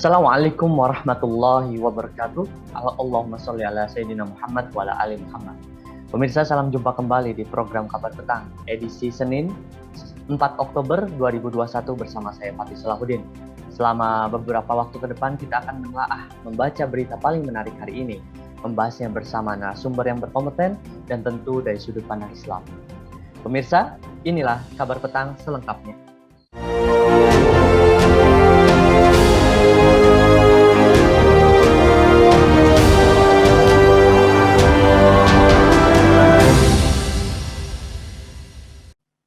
Assalamualaikum warahmatullahi wabarakatuh. Allahumma sholli ala Sayyidina Muhammad wa ala ali Muhammad. Pemirsa, salam jumpa kembali di program Kabar Petang, edisi Senin 4 Oktober 2021 bersama saya Fatih Salahuddin. Selama beberapa waktu ke depan kita akan membaca berita paling menarik hari ini, membahasnya bersama narasumber yang berkompeten dan tentu dari sudut pandang Islam. Pemirsa, inilah Kabar Petang selengkapnya.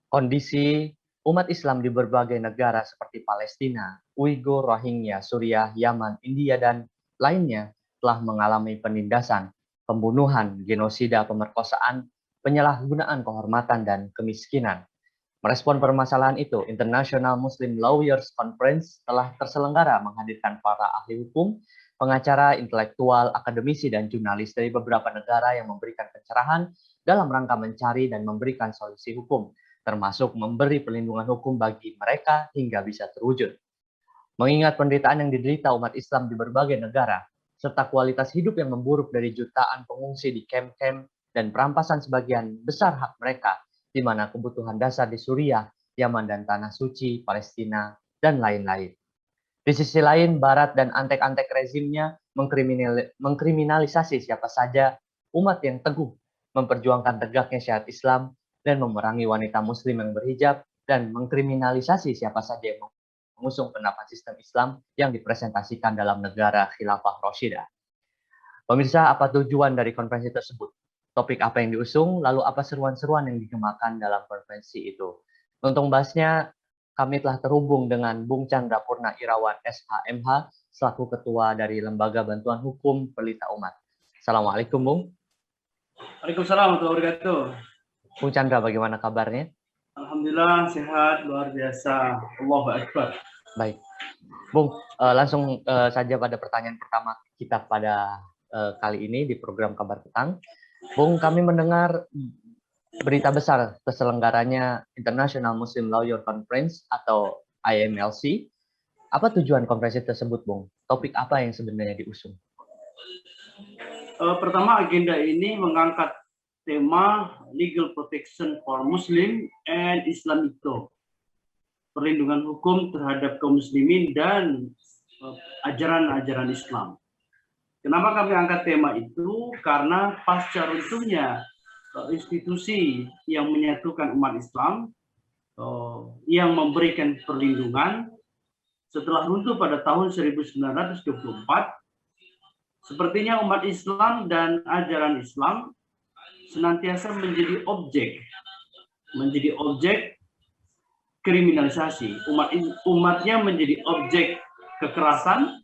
Kondisi umat Islam di berbagai negara seperti Palestina, Uighur, Rohingya, Suriah, Yaman, India, dan lainnya telah mengalami penindasan, pembunuhan, genosida, pemerkosaan, penyalahgunaan kehormatan, dan kemiskinan. Merespon permasalahan itu, International Muslim Lawyers Conference telah terselenggara menghadirkan para ahli hukum, pengacara, intelektual, akademisi, dan jurnalis dari beberapa negara yang memberikan pencerahan dalam rangka mencari dan memberikan solusi hukum, termasuk memberi perlindungan hukum bagi mereka hingga bisa terwujud. Mengingat penderitaan yang diderita umat Islam di berbagai negara, serta kualitas hidup yang memburuk dari jutaan pengungsi di kamp-kamp dan perampasan sebagian besar hak mereka, di mana kebutuhan dasar di Suriah, Yaman, dan Tanah Suci, Palestina, dan lain-lain. Di sisi lain, Barat dan antek-antek rezimnya mengkriminalisasi siapa saja umat yang teguh memperjuangkan tegaknya syariat Islam dan memerangi wanita muslim yang berhijab, dan mengkriminalisasi siapa saja yang mengusung pendapat sistem Islam yang dipresentasikan dalam negara Khilafah Rasyidah. Pemirsa, apa tujuan dari konferensi tersebut? Topik apa yang diusung, lalu apa seruan-seruan yang digemakan dalam konferensi itu? Untuk membahasnya, kami telah terhubung dengan Bung Chandra Purna Irawan SHMH, selaku Ketua dari Lembaga Bantuan Hukum Pelita Umat. Assalamualaikum, Bung. Waalaikumsalam warahmatullahi wabarakatuh. Bung Chandra, bagaimana kabarnya? Alhamdulillah sehat, luar biasa. Allahu Akbar. Baik, Bung, langsung saja pada pertanyaan pertama kita pada kali ini di program Kabar Petang. Bung, kami mendengar berita besar terselenggaranya International Muslim Lawyer Conference atau IMLC. Apa tujuan konferensi tersebut, Bung? Topik apa yang sebenarnya diusung? Pertama, agenda ini mengangkat tema Legal Protection for Muslim and Islamic Law, perlindungan hukum terhadap kaum muslimin dan ajaran-ajaran Islam. Kenapa kami angkat tema itu? Karena pasca runtuhnya institusi yang menyatukan umat Islam, yang memberikan perlindungan setelah runtuh pada tahun 1924, sepertinya umat Islam dan ajaran Islam senantiasa menjadi objek kriminalisasi. Umatnya menjadi objek kekerasan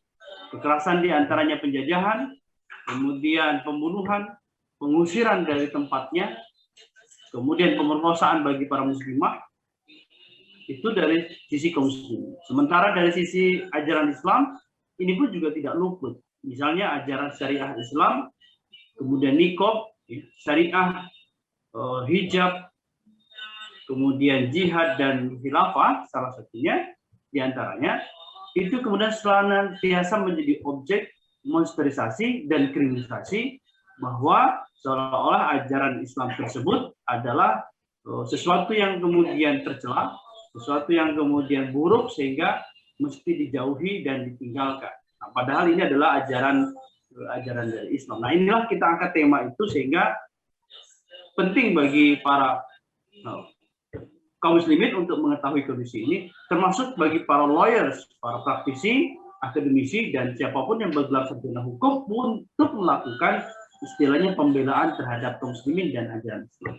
diantaranya penjajahan, kemudian pembunuhan, pengusiran dari tempatnya, kemudian pemerkosaan bagi para muslimah. Itu dari sisi kaum muslimin. Sementara dari sisi ajaran Islam, ini pun juga tidak luput. Misalnya ajaran syariah Islam, kemudian niqab, syariah, hijab, kemudian jihad dan khilafah, salah satunya diantaranya, itu kemudian senantiasa menjadi objek monsterisasi dan kriminalisasi, bahwa seolah-olah ajaran Islam tersebut adalah sesuatu yang kemudian tercela, sesuatu yang kemudian buruk sehingga mesti dijauhi dan ditinggalkan. Nah, padahal ini adalah ajaran dari Islam. Nah, inilah kita angkat tema itu sehingga penting bagi para kaum muslimin untuk mengetahui kondisi ini, termasuk bagi para lawyers, para praktisi, akademisi, dan siapapun yang bergelar sarjana hukum untuk melakukan istilahnya pembelaan terhadap kaum muslimin dan ajaran Islam.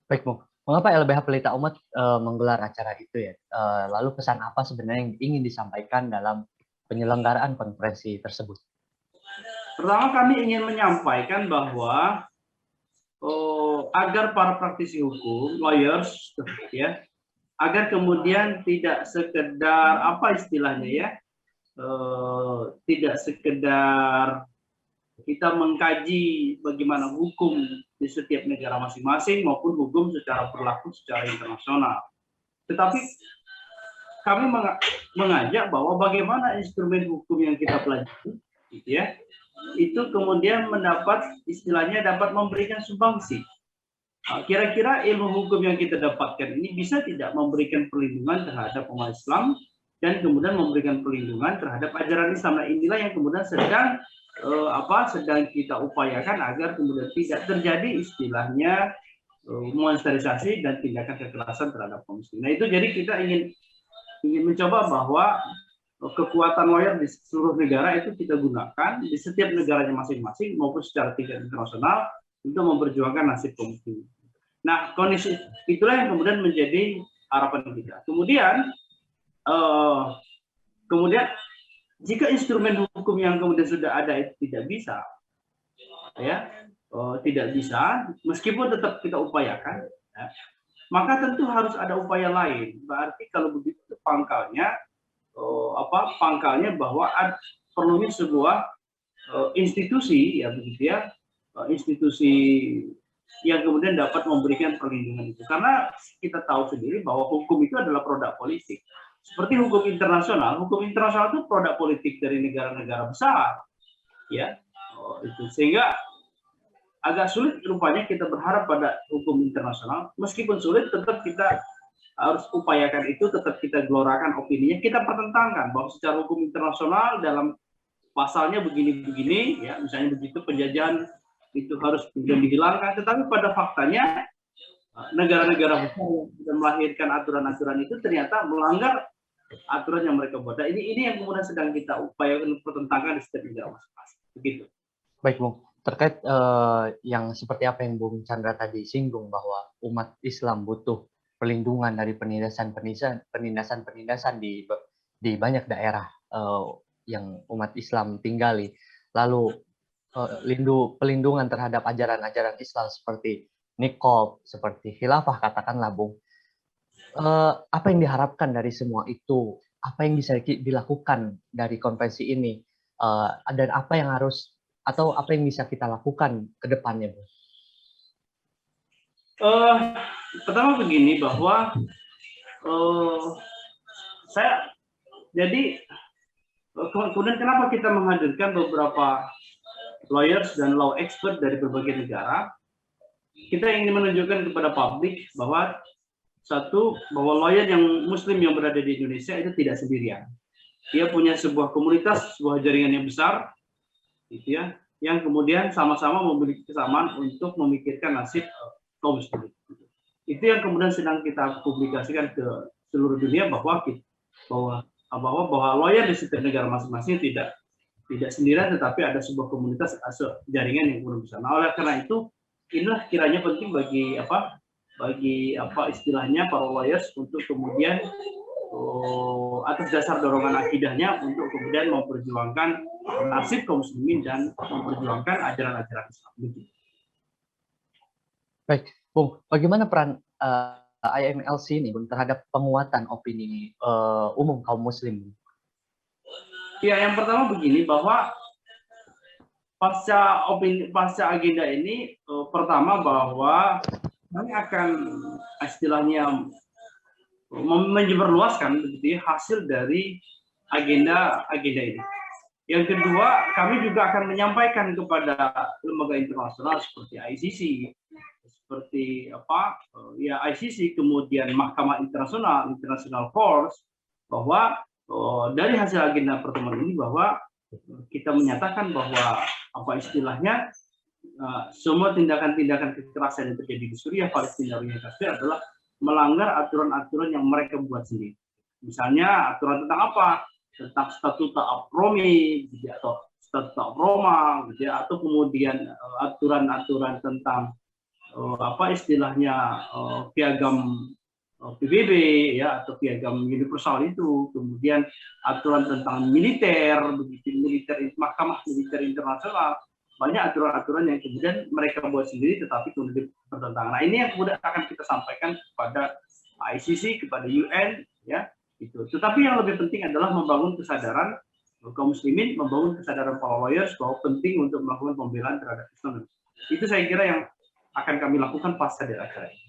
Baik, Bung. Mengapa LBH Pelita Umat menggelar acara itu ya? Lalu pesan apa sebenarnya yang ingin disampaikan dalam penyelenggaraan konferensi tersebut? Pertama, kami ingin menyampaikan bahwa agar para praktisi hukum, lawyers, ya, agar kemudian tidak sekedar apa istilahnya ya, tidak sekedar kita mengkaji bagaimana hukum di setiap negara masing-masing maupun hukum secara berlaku secara internasional, tetapi kami mengajak bahwa bagaimana instrumen hukum yang kita pelajari, gitu ya, itu kemudian mendapat istilahnya dapat memberikan sumbangsi. Kira-kira ilmu hukum yang kita dapatkan ini bisa tidak memberikan perlindungan terhadap umat Islam dan kemudian memberikan perlindungan terhadap ajaran Islam. Nah, inilah yang kemudian sedang kita upayakan agar kemudian tidak terjadi istilahnya monsterisasi dan tindakan kekerasan terhadap kaum muslim. Nah, itu jadi kita ingin mencoba bahwa kekuatan lawyer di seluruh negara itu kita gunakan di setiap negaranya masing-masing maupun secara tingkat internasional untuk memperjuangkan nasib kaum muslim. Nah, kondisi itulah yang kemudian menjadi harapan kita. Kemudian jika instrumen hukum yang kemudian sudah ada itu tidak bisa, tidak bisa, meskipun tetap kita upayakan, ya, maka tentu harus ada upaya lain. Berarti kalau begitu pangkalnya bahwa perlunya sebuah institusi, ya begitu ya, institusi yang kemudian dapat memberikan perlindungan itu. Karena kita tahu sendiri bahwa hukum itu adalah produk politik. Seperti hukum internasional itu produk politik dari negara-negara besar, ya, itu sehingga agak sulit rupanya kita berharap pada hukum internasional. Meskipun sulit, tetap kita harus upayakan itu, tetap kita gelorakan opininya, kita pertentangkan bahwa secara hukum internasional dalam pasalnya begini-begini, ya, misalnya begitu penjajahan itu harus dihilangkan, tetapi pada faktanya negara-negara besar yang sudah melahirkan aturan-aturan itu ternyata melanggar aturan yang mereka buat. Nah, ini yang kemudian sedang kita upayakan pertentangkan di setiap negara masing-masing. Begitu. Baik, Bung. Terkait yang seperti apa yang Bung Chandra tadi singgung bahwa umat Islam butuh perlindungan dari penindasan di banyak daerah yang umat Islam tinggali. Lalu pelindungan terhadap ajaran-ajaran Islam seperti niqab, seperti khilafah katakanlah, Bung. Apa yang diharapkan dari semua itu? Apa yang bisa dilakukan dari konvensi ini? Dan apa yang harus atau apa yang bisa kita lakukan ke depannya, Bung? Pertama begini, bahwa kemudian kenapa kita menghadirkan beberapa lawyers dan law expert dari berbagai negara? Kita ingin menunjukkan kepada publik bahwa bahwa lawyer yang muslim yang berada di Indonesia itu tidak sendirian. Dia punya sebuah komunitas, sebuah jaringan yang besar, gitu ya, yang kemudian sama-sama memiliki kesamaan untuk memikirkan nasib kaum muslimin. Itu yang kemudian sedang kita publikasikan ke seluruh dunia bahwa lawyer di setiap negara masing-masing tidak sendirian, tetapi ada sebuah komunitas jaringan yang kemudian besar. Nah, oleh karena itu inilah kiranya penting bagi istilahnya para lawyers untuk kemudian atas dasar dorongan akidahnya untuk kemudian memperjuangkan nasib kaum muslimin dan memperjuangkan ajaran-ajaran Islam. Baik, Bung, bagaimana peran IMLC ini, Bung, terhadap penguatan opini umum kaum muslim? Ya, yang pertama begini, bahwa pasca agenda ini, pertama bahwa kami akan istilahnya menyebarluaskan begitu ya, hasil dari agenda ini. Yang kedua, kami juga akan menyampaikan kepada lembaga internasional seperti ICC, ICC, kemudian Mahkamah Internasional, International Courts, bahwa dari hasil agenda pertemuan ini bahwa kita menyatakan bahwa istilahnya semua tindakan-tindakan kekerasan yang terjadi di Suriah, Palestina, dan Kashmir adalah melanggar aturan-aturan yang mereka buat sendiri. Misalnya aturan tentang apa? Tentang Statuta of Rome, atau Statuta of Roma, atau kemudian aturan-aturan tentang istilahnya piagam PBB, ya, atau piagam universal itu, kemudian aturan tentang militer, Mahkamah Militer Internasional, banyak aturan-aturan yang kemudian mereka buat sendiri tetapi kemudian bertentangan. Nah, ini yang kemudian akan kita sampaikan kepada ICC, kepada UN, ya, itu. Tetapi yang lebih penting adalah membangun kesadaran kaum muslimin, membangun kesadaran para lawyers bahwa penting untuk melakukan pembelaan terhadap Islam. Itu saya kira yang akan kami lakukan pasca dari acara ini.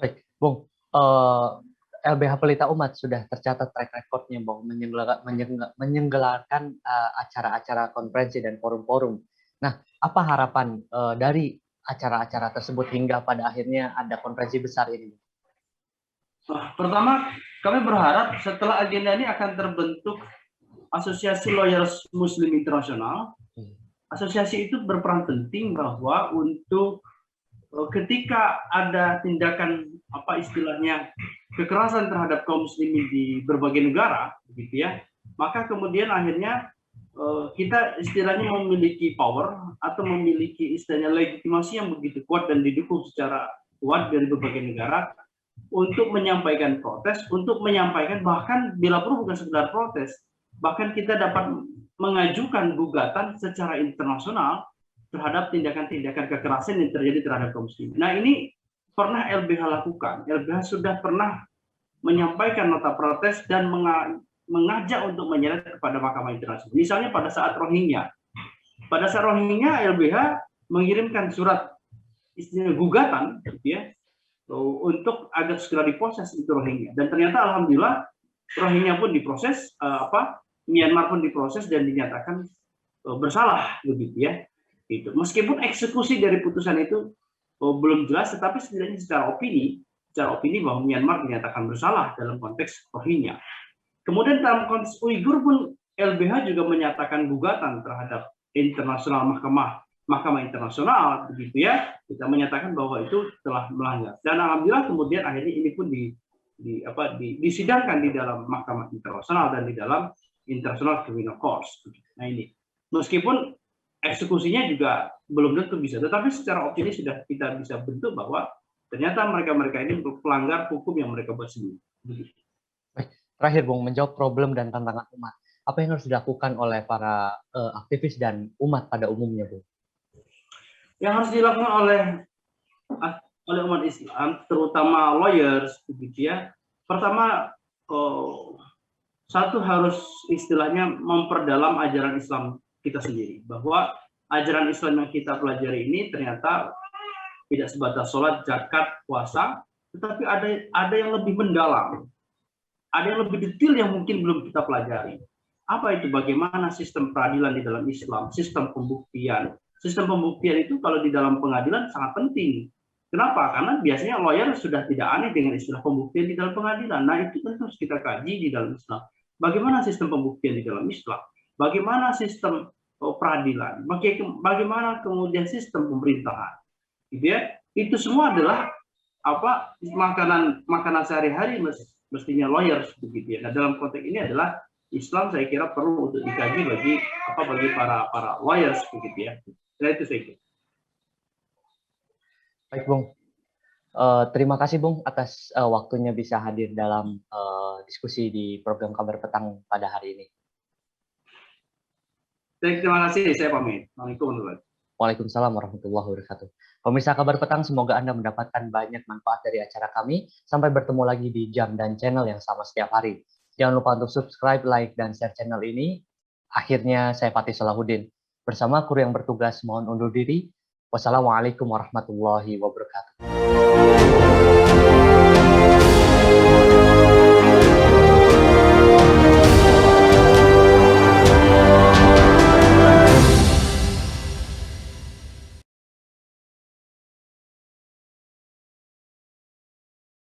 Baik, Bung. LBH Pelita Umat sudah tercatat track record-nya bahwa menyenggelarkan acara-acara konferensi dan forum-forum. Nah, apa harapan dari acara-acara tersebut hingga pada akhirnya ada konferensi besar ini? Pertama, kami berharap setelah agenda ini akan terbentuk Asosiasi Lawyers Muslim Internasional. Asosiasi itu berperan penting bahwa untuk ketika ada tindakan apa istilahnya kekerasan terhadap kaum muslimin di berbagai negara, begitu ya, maka kemudian akhirnya kita istilahnya memiliki power atau memiliki istilahnya legitimasi yang begitu kuat dan didukung secara kuat dari berbagai negara untuk menyampaikan protes, untuk menyampaikan bahkan bila perlu bukan sekedar protes, bahkan kita dapat mengajukan gugatan secara internasional terhadap tindakan-tindakan kekerasan yang terjadi terhadap kaum muslimin. Nah, ini pernah LBH lakukan. LBH sudah pernah menyampaikan nota protes dan mengajak untuk menyeret kepada Mahkamah Internasional. Misalnya pada saat Rohingya. Pada saat Rohingya, LBH mengirimkan surat istilah gugatan gitu ya, untuk agar segera diproses itu Rohingya. Dan ternyata alhamdulillah Rohingya pun diproses, Myanmar pun diproses dan dinyatakan bersalah begitu ya. Gitu. Meskipun eksekusi dari putusan itu belum jelas, tetapi setidaknya secara opini bahwa Myanmar dinyatakan bersalah dalam konteks Rohingya. Kemudian dalam konteks Uighur pun LBH juga menyatakan gugatan terhadap internasional Mahkamah Internasional begitu ya. Kita menyatakan bahwa itu telah melanggar. Dan alhamdulillah kemudian akhirnya ini pun disidangkan di dalam Mahkamah Internasional dan di dalam International Criminal Court. Nah ini, meskipun eksekusinya juga belum tentu bisa, tetapi secara opini sudah kita bisa bentuk bahwa ternyata mereka ini pelanggar hukum yang mereka buat sendiri. Baik, terakhir Bung, menjawab problem dan tantangan umat. Apa yang harus dilakukan oleh para aktivis dan umat pada umumnya, Bung? Yang harus dilakukan oleh umat Islam, terutama lawyers, begitu ya. Pertama, satu harus istilahnya memperdalam ajaran Islam kita sendiri, bahwa ajaran Islam yang kita pelajari ini ternyata tidak sebatas sholat, zakat, puasa, tetapi ada yang lebih mendalam, ada yang lebih detail yang mungkin belum kita pelajari. Apa itu? Bagaimana sistem peradilan di dalam Islam, sistem pembuktian. Sistem pembuktian itu kalau di dalam pengadilan sangat penting. Kenapa? Karena biasanya lawyer sudah tidak aneh dengan istilah pembuktian di dalam pengadilan. Nah, itu kan harus kita kaji di dalam Islam. Bagaimana sistem pembuktian di dalam Islam? Bagaimana sistem peradilan? Bagaimana kemudian sistem pemerintahan? Gitu ya. Itu semua adalah makanan sehari-hari mestinya lawyers begitu ya. Nah, dalam konteks ini adalah Islam saya kira perlu untuk dikaji bagi para lawyers begitu ya. Nah, itu saya kira. Baik, Bung. Terima kasih, Bung, atas waktunya bisa hadir dalam diskusi di program Kabar Petang pada hari ini. Terima kasih, saya pamit. Waalaikumsalam warahmatullahi wabarakatuh. Pemirsa Kabar Petang, semoga Anda mendapatkan banyak manfaat dari acara kami. Sampai bertemu lagi di jam dan channel yang sama setiap hari. Jangan lupa untuk subscribe, like, dan share channel ini. Akhirnya, saya Fatih Salahuddin. Bersama kru yang bertugas, mohon undur diri. Wassalamualaikum warahmatullahi wabarakatuh.